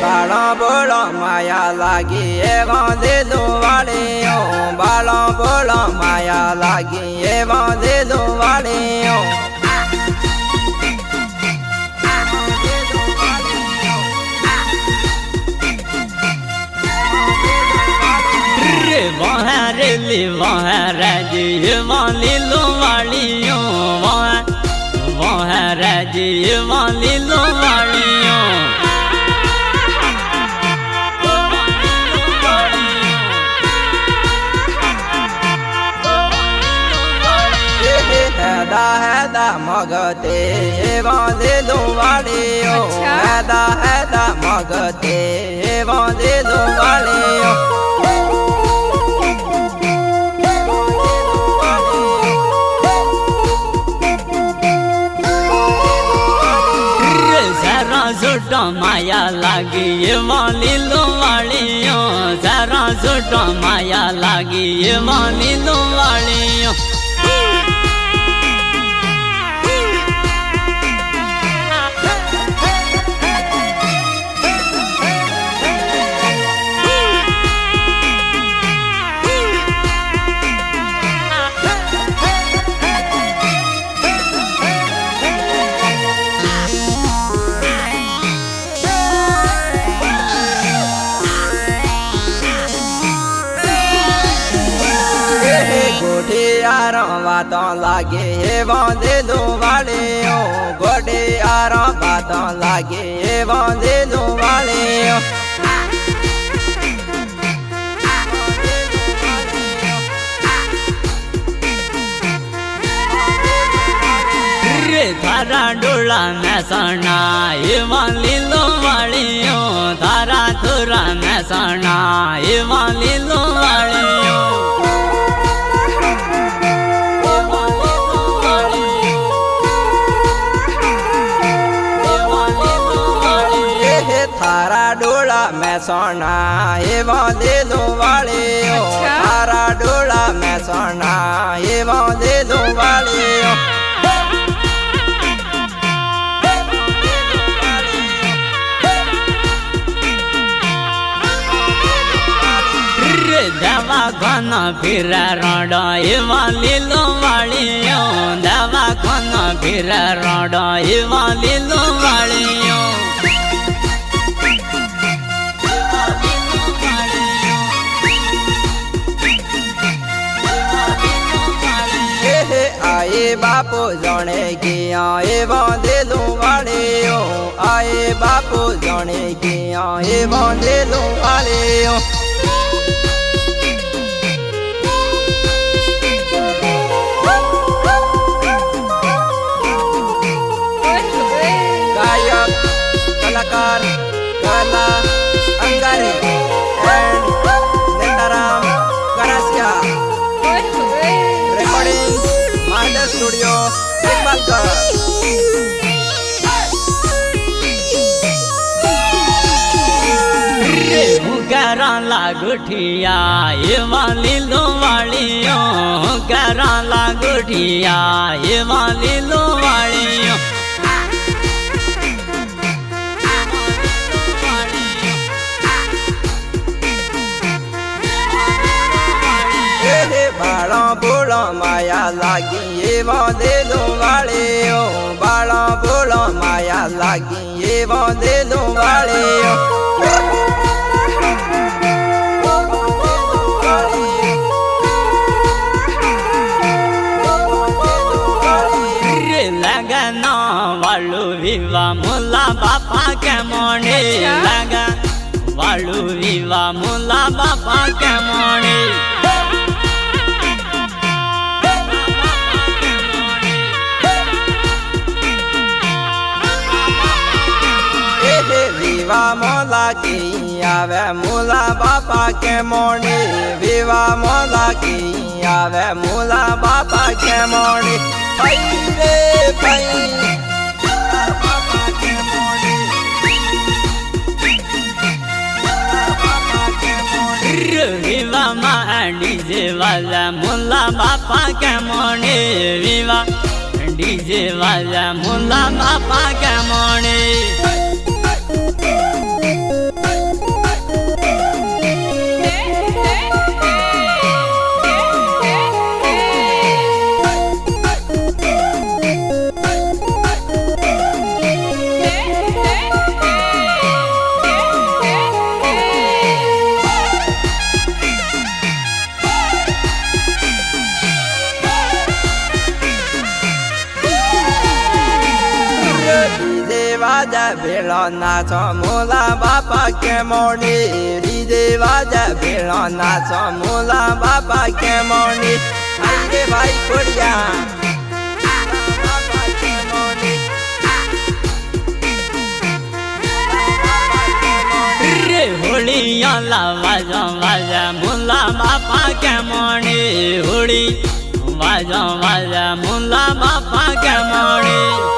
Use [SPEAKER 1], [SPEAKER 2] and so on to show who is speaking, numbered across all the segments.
[SPEAKER 1] बाळो बोलो माया लागी ए बांधेलो वालियो बाळो बोलो माया लागी ए बांधेलो वालियो
[SPEAKER 2] वहाँ राजी वाली वालियों वहाँ राजी वाली वालियों
[SPEAKER 1] हैदा हैदा मगते बांधेलो वालियो हैदा मगते बांधेलो वालियो
[SPEAKER 2] सुट माया लागी वाली वालियों सारा सुट माया लागी वाली वालियों
[SPEAKER 1] बातों लागे बांधेलो वालियो गोडे यारों बातों लागे बांधेलो वालियो
[SPEAKER 2] थारा डोला में सना वाली वालियों थारा थोरा में सना वाली वालियों
[SPEAKER 1] थारा डोला में सोना ये बांधेलो वालियो थारा डोला में सोना ये बांधेलो वालियो
[SPEAKER 2] दवा खाना फिर रोडा ये वाली वालियों दवा खाना फिर रोडा ये वाली वालियों
[SPEAKER 1] आए बापू जने की आए बांधेलो वालियो आए बापू जने की आए बांधेलो वालियो गायक कलाकार कला अंगारे and Netaram Karasiya recording Master Studio Iqbalkar
[SPEAKER 2] करा लागुठिया ये वाली वालियों करा लागुठिया ये वाली वालियों
[SPEAKER 1] बाळो बोलो माया लागी ये बांधेलो वालियो बाळो बोलो माया लागी ये बांधेलो वालियो
[SPEAKER 2] लगना वालू विवा मुला बापा के मोने लगा वालू विवा मुला बापा के मोने
[SPEAKER 1] विवा मोला की आवे मुला बापा के मोने विवा मोला की आवे मुला बापा के मोने भाई रे भाई बापा के मोने
[SPEAKER 2] विवा डीजे वाला मुला बापा के मोने विवा डीजे वाला मुला बापा के मोने
[SPEAKER 1] ભેળો નાચો મોલા બાપા કે મોડી ડીજે વાજા ભેળો નાચો મોલા બાપા કે મોડી આઈ ભાઈ કોડિયા બાપા કે મોડી
[SPEAKER 2] રે હોળિયા લાવા વાજા મોલા બાપા કે મોડી હોળી વાજા મોલા બાપા કે મોડી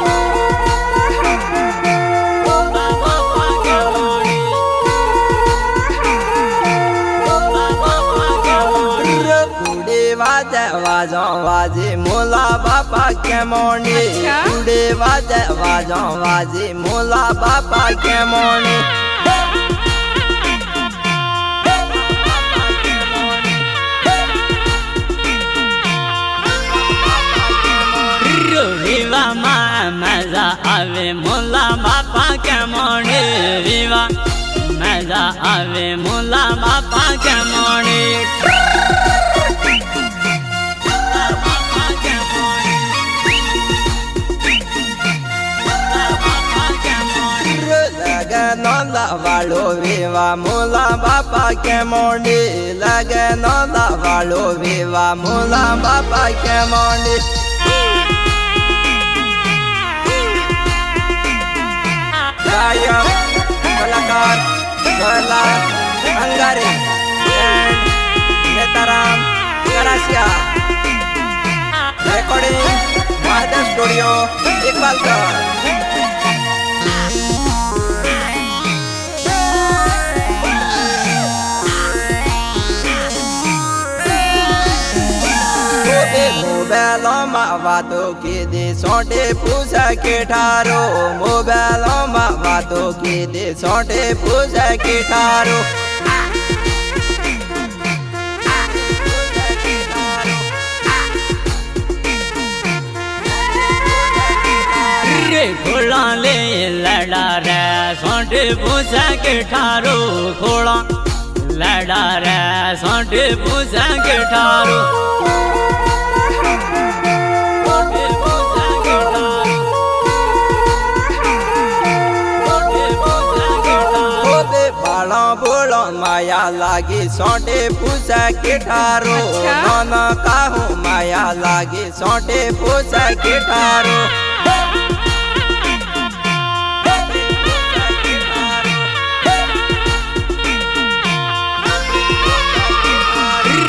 [SPEAKER 1] वाजो वाजे मोला बापा के मोनी उड़े वाजे वाजो वाजे मोला बापा के मोनी
[SPEAKER 2] विवा मजा आवे मोला बापा के मोनी विवा मजा आवे मोला बापा के मोनी
[SPEAKER 1] लगन वालो विवा मोला बापा के मोनी लगन वालो विवा मोला बापा के मोनी गायक कलाकार गला अंगारी नेताराम करासिया रिकॉर्डिंग महादेव स्टूडियो इकबालगढ़ મોબાઈલમાં વાતો કીધી સોટે પૂછા કે ઠારો મોબાઈલમાં વાતો કીધી સોટે પૂછા કે ઠારો
[SPEAKER 2] रे खोला ले लड़ा रे सोटे पूछा के ठारो खोला लड़ा रे सोटे पूछा के ठारो बोलो माया लागी सोटे पूछा के ठारो नाना काहू माया लागी सोटे पूछा के ठारो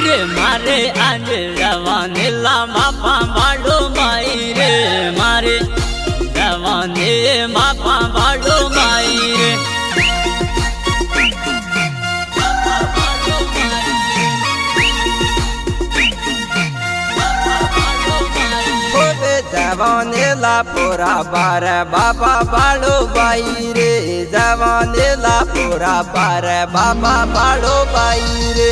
[SPEAKER 2] रे मारे आज जवानी ला बापा बाड़ो माई रे मारे जवानी बापा बाड़ो माई रे जवानी ला पूरा बार बाबा बाड़ो बाई रे जवानी ला पूरा बार बाबा बाड़ो बाई रे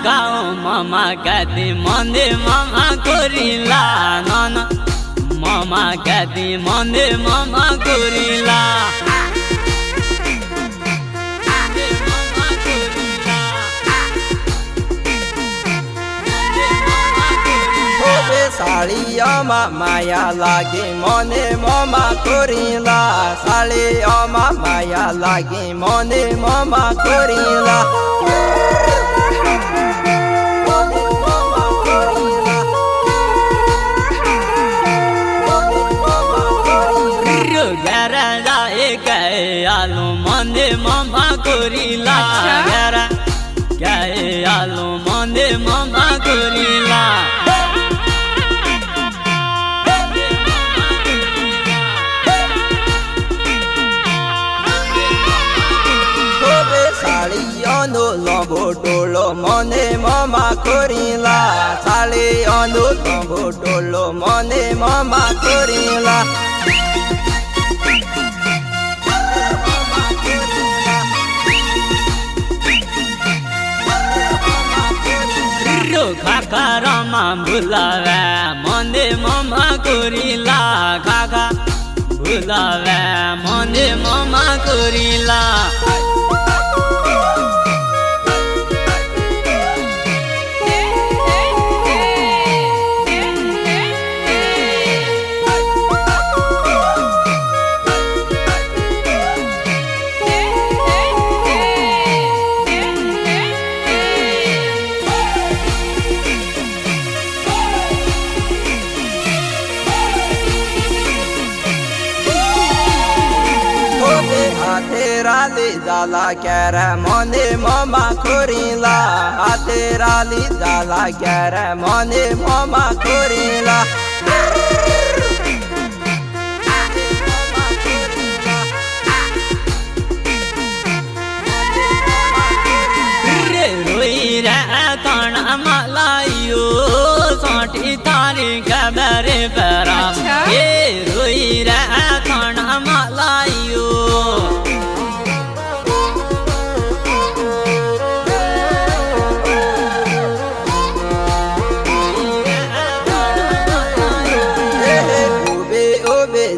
[SPEAKER 2] गाँव मामा कहती मंदे मामा कोरीला नाना मामा कहती मंदे मामा कोरीला साड़िया माया लागे मोने मामा कोरीला साड़िया माया लागे मोने मामा कोरीला आलू मंदे मामा कोरीला आलू मंदे मामा कोरीला साड़ियों लंबो टोलो मने मामा कोरीला साड़ियों लंबो टोलो मने मामा कोरीला ખારામાં ભૂલાવે મને મમા કોરીલા કાકા ભૂલાવે મને મમા કોરીલા
[SPEAKER 1] રાલી ઝાલા ક્યારે મને મમા ખોરીલા હાથે રાલી ઝાલા ક્યારે મને મમા ખોરીલા
[SPEAKER 2] રોઈ રે તણામાં લાયો સોટી તારી ખબર પરામ એ રોઈ રે તણામાં લાયો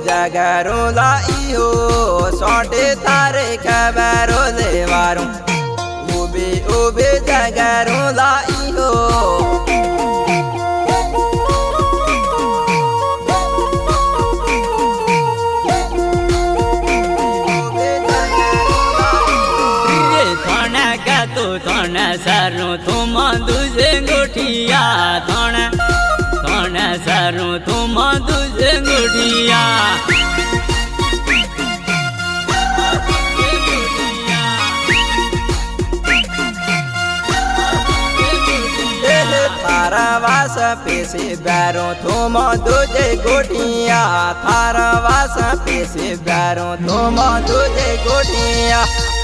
[SPEAKER 1] જગરો લાયો સોટે તારે ખબરો લેવારું ઉભે ઉભે જગરો લાયો
[SPEAKER 2] તોણે સારું તું દુજે ગોઠિયા તોણે સારું તું દુજે ગોઠિયા
[SPEAKER 1] તારા વાસ પેસે બેરો તું દુજે ગોઠિયા તારા વાસ પેસે બેરો તું દુજે ગોઠિયા